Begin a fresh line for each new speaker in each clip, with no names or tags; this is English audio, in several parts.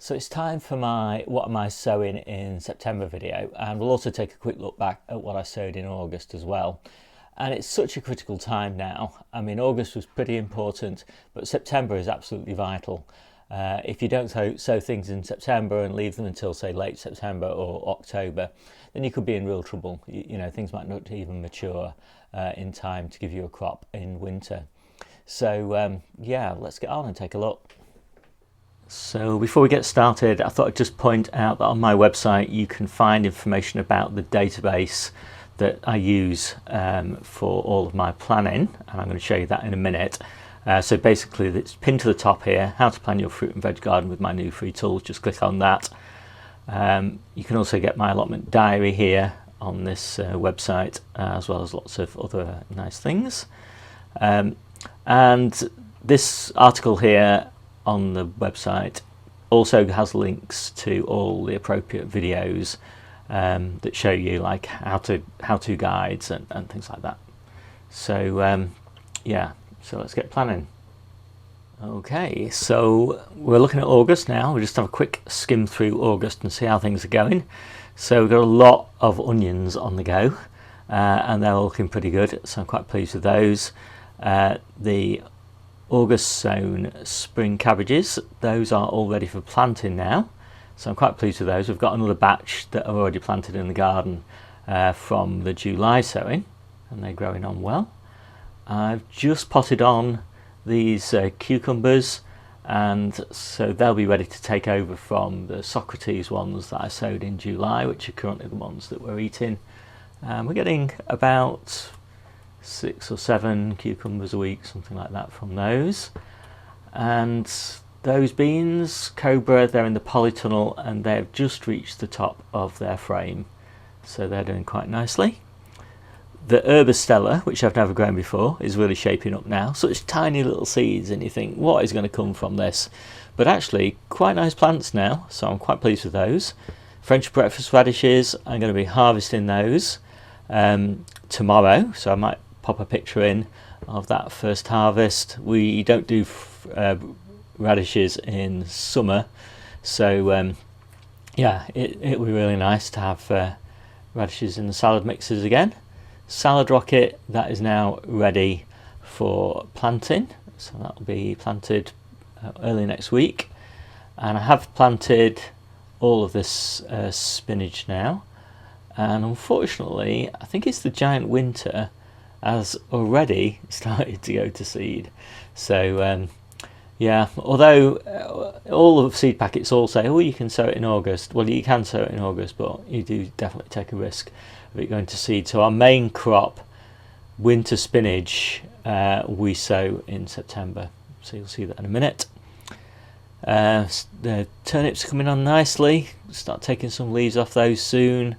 So it's time for my what am I sowing in September video, and we'll also take a quick look back at what I sowed in August as well. And it's such a critical time now. I mean, August was pretty important, but September is absolutely vital. If you don't sow things in September and leave them until, say, late September or October, then you could be in real trouble. You know, things might not even mature in time to give you a crop in winter. So yeah, let's get on and take a look. So before we get started, I thought I'd just point out that on my website you can find information about the database that I use for all of my planning, and I'm going to show you that in a minute. So basically it's pinned to the top here, how to plan your fruit and veg garden with my new free tools. Just click on that. You can also get my allotment diary here on this website, as well as lots of other nice things. And this article here on the website also has links to all the appropriate videos that show you like how to guides and things like that. So yeah, so let's get planning. Okay, so we're looking at August now. We'll just have a quick skim through August and see how things are going. So we've got a lot of onions on the go, and they're all looking pretty good, so I'm quite pleased with those. The August sown spring cabbages, those are all ready for planting now, so I'm quite pleased with those. We've got another batch that are already planted in the garden from the July sowing, and they're growing on well. I've just potted on these cucumbers, and so they'll be ready to take over from the Socrates ones that I sowed in July, which are currently the ones that we're eating. We're getting about 6 or 7 cucumbers a week, something like that, from those. And those beans, Cobra, they're in the polytunnel and they've just reached the top of their frame, so they're doing quite nicely. The Herbostella, which I've never grown before, is really shaping up now. Such tiny little seeds, and you think, what is going to come from this? But actually quite nice plants now, so I'm quite pleased with those. French breakfast radishes, I'm going to be harvesting those tomorrow, so I might pop a picture in of that first harvest. We don't do radishes in summer, so yeah, it would be really nice to have radishes in the salad mixes again. Salad rocket, that is now ready for planting, so that will be planted early next week. And I have planted all of this spinach now, and unfortunately I think it's the giant winter has already started to go to seed. So yeah, although all of the seed packets all say, oh, you can sow it in August. Well, you can sow it in August, but you do definitely take a risk of it going to seed. So our main crop, winter spinach, we sow in September, so you'll see that in a minute. The turnips are coming on nicely. Start taking some leaves off those soon.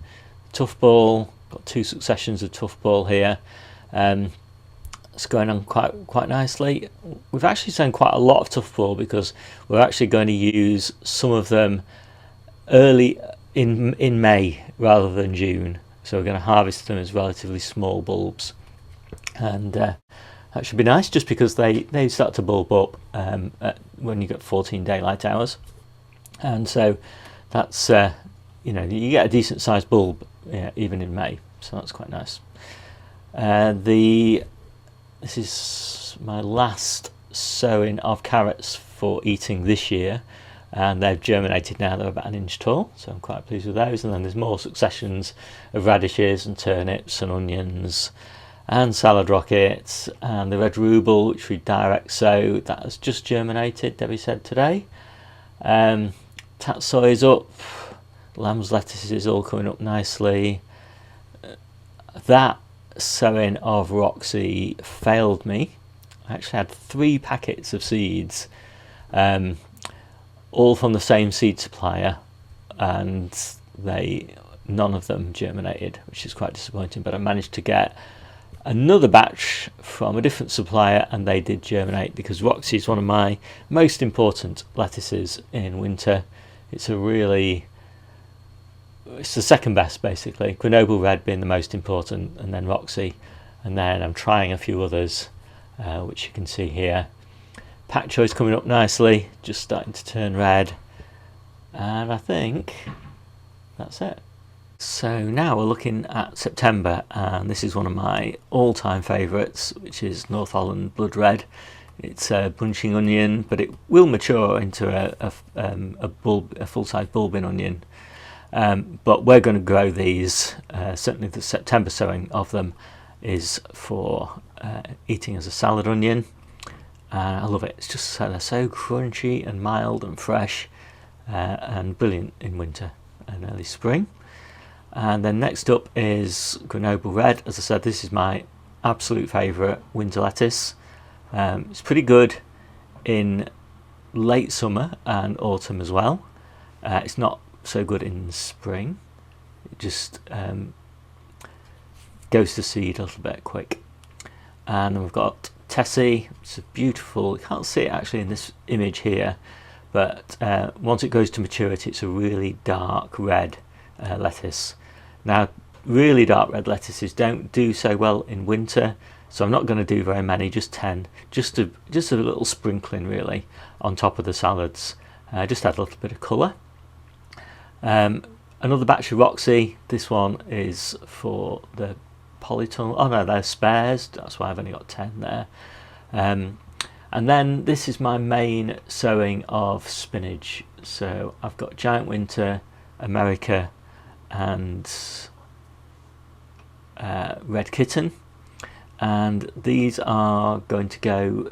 Tough ball, got 2 successions of tough ball here. It's going on quite nicely. We've actually sown quite a lot of tough ball because we're actually going to use some of them early in May rather than June. So we're going to harvest them as relatively small bulbs, and that should be nice just because they start to bulb up when you get 14 daylight hours, and so that's you know, you get a decent sized bulb even in May, so that's quite nice. This is my last sowing of carrots for eating this year, and they've germinated now. They're about 1 inch tall, so I'm quite pleased with those. And then there's more successions of radishes and turnips and onions and salad rockets, and the red rhubarb, which we direct sow, that has just germinated, Debbie said today. Tatsoi is up, lamb's lettuce is all coming up nicely. That sowing of Roxy failed me. I actually had 3 packets of seeds, all from the same seed supplier, and none of them germinated, which is quite disappointing. But I managed to get another batch from a different supplier, and they did germinate, because Roxy is one of my most important lettuces in winter. It's the second best, basically. Grenoble Red being the most important, and then Roxy, and then I'm trying a few others, which you can see here. Pak choi's coming up nicely, just starting to turn red. And I think that's it. So now we're looking at September, and this is one of my all-time favourites, which is North Holland Blood Red. It's a bunching onion, but it will mature into a full-size bulbing onion. But we're going to grow these. Certainly the September sowing of them is for eating as a salad onion. I love it. It's just they're so crunchy and mild and fresh, and brilliant in winter and early spring. And then next up is Grenoble Red. As I said, this is my absolute favourite winter lettuce. It's pretty good in late summer and autumn as well. It's not so good in spring. It just goes to seed a little bit quick. And then we've got Tessie. It's a beautiful, you can't see it actually in this image here, but once it goes to maturity, it's a really dark red lettuce. Now, really dark red lettuces don't do so well in winter, so I'm not going to do very many, just 10, just a little sprinkling really on top of the salads, just add a little bit of colour. Another batch of Roxy. This one is for the polytunnel. Oh no, they're spares, that's why I've only got 10 there. And then this is my main sowing of spinach. So I've got Giant Winter, America, and Red Kitten, and these are going to go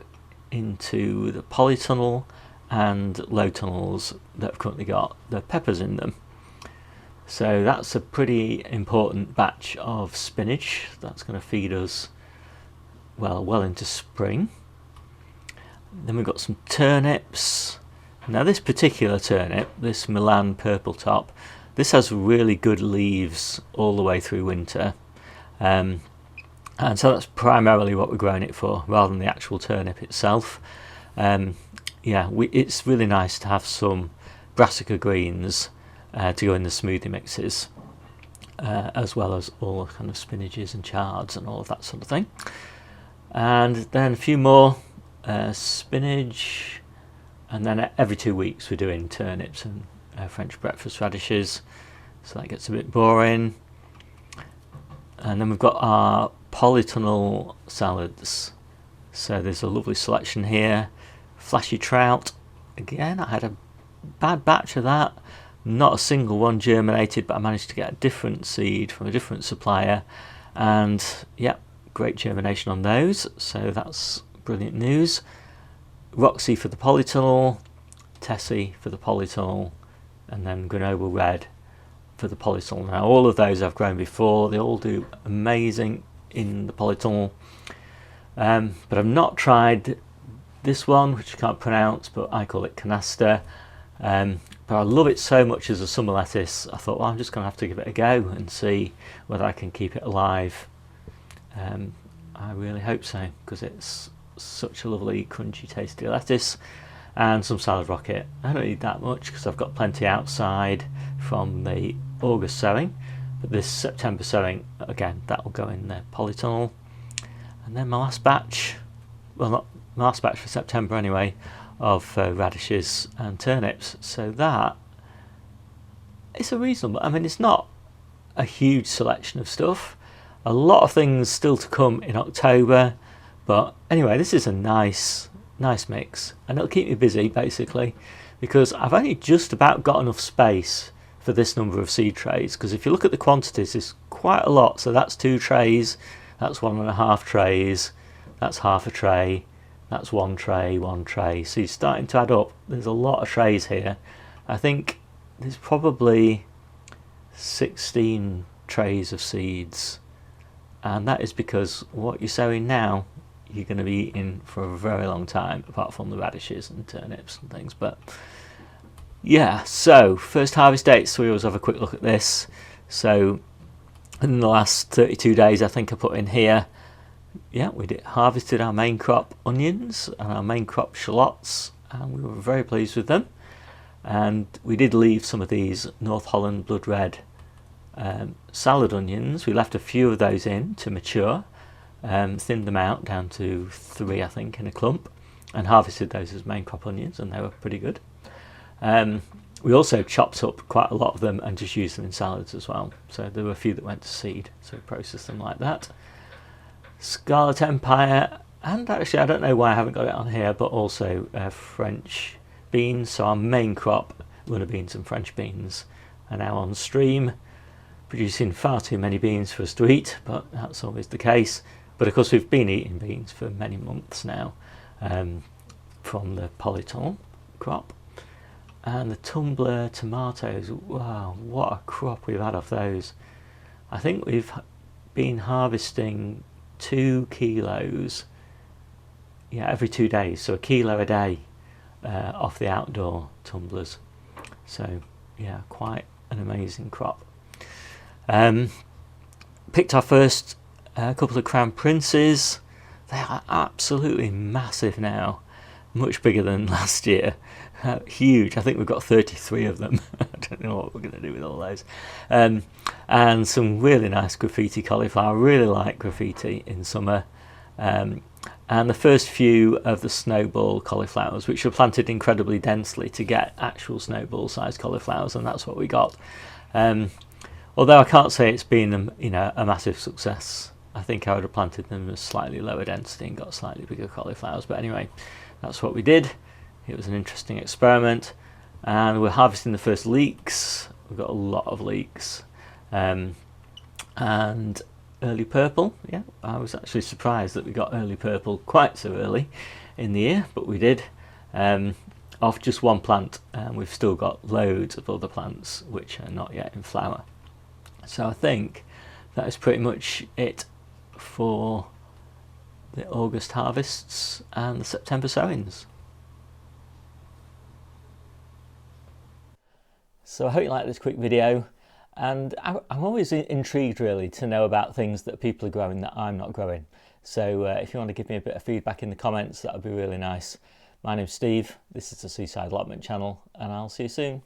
into the polytunnel and low tunnels that have currently got the peppers in them. So that's a pretty important batch of spinach that's going to feed us well into spring. Then we've got some turnips. Now this particular turnip, this Milan purple top, this has really good leaves all the way through winter, and so that's primarily what we're growing it for, rather than the actual turnip itself. It's really nice to have some brassica greens to go in the smoothie mixes, as well as all kind of spinaches and chards and all of that sort of thing. And then a few more spinach, and then every 2 weeks we're doing turnips and French breakfast radishes, so that gets a bit boring. And then we've got our polytunnel salads. So there's a lovely selection here. Flashy trout, again I had a bad batch of that, not a single one germinated, but I managed to get a different seed from a different supplier, and yeah, great germination on those, so that's brilliant news. Roxy for the polytunnel, Tessie for the polytunnel, and then Grenoble Red for the polytunnel. Now all of those I've grown before, they all do amazing in the polytunnel, but I've not tried this one, which I can't pronounce, but I call it canasta, but I love it so much as a summer lettuce. I thought, well, I'm just going to have to give it a go and see whether I can keep it alive. I really hope so, because it's such a lovely crunchy tasty lettuce. And some salad rocket. I don't need that much because I've got plenty outside from the August sowing, but this September sowing, again, that will go in the polytunnel. And then my last batch, well, not my last batch for September anyway, of radishes and turnips. So that it's a reasonable, I mean, it's not a huge selection of stuff, a lot of things still to come in October, but anyway, this is a nice mix, and it'll keep me busy basically, because I've only just about got enough space for this number of seed trays, because if you look at the quantities, it's quite a lot. So that's 2 trays, that's 1.5 trays, that's half a tray, that's 1 tray, 1 tray, so you're starting to add up. There's a lot of trays here. I think there's probably 16 trays of seeds, and that is because what you're sowing now you're going to be eating for a very long time, apart from the radishes and turnips and things. But yeah, so first harvest dates, so we always have a quick look at this. So in the last 32 days, I think I put in here, yeah, we harvested our main crop onions and our main crop shallots, and we were very pleased with them. And we did leave some of these North Holland Blood Red salad onions. We left a few of those in to mature, thinned them out down to 3, I think, in a clump, and harvested those as main crop onions, and they were pretty good. We also chopped up quite a lot of them and just used them in salads as well. So there were a few that went to seed, so we processed them like that. Scarlet Empire, and actually I don't know why I haven't got it on here, but also French beans. So our main crop, runner beans and French beans, are now on stream, producing far too many beans for us to eat, but that's always the case. But of course we've been eating beans for many months now, from the polytunnel crop. And the tumbler tomatoes, wow, what a crop we've had of those. I think we've been harvesting 2 kilos, every 2 days, so 1 kilo a day off the outdoor tumblers. So yeah, quite an amazing crop. Picked our first couple of Crown Princes. They are absolutely massive now, much bigger than last year. Huge. I think we've got 33 of them. I don't know what we're going to do with all those. And some really nice graffiti cauliflower. I really like graffiti in summer. And the first few of the snowball cauliflowers, which were planted incredibly densely to get actual snowball sized cauliflowers, and that's what we got. Although I can't say it's been a massive success. I think I would have planted them as slightly lower density and got slightly bigger cauliflowers. But anyway, that's what we did. It was an interesting experiment, and we're harvesting the first leeks. We've got a lot of leeks, and early purple. Yeah, I was actually surprised that we got early purple quite so early in the year, but we did. Off just one plant, and we've still got loads of other plants which are not yet in flower. So I think that is pretty much it for the August harvests and the September sowings. So I hope you like this quick video, and I'm always intrigued really to know about things that people are growing that I'm not growing. So if you want to give me a bit of feedback in the comments, that would be really nice. My name's Steve, this is the Seaside Allotment channel, and I'll see you soon.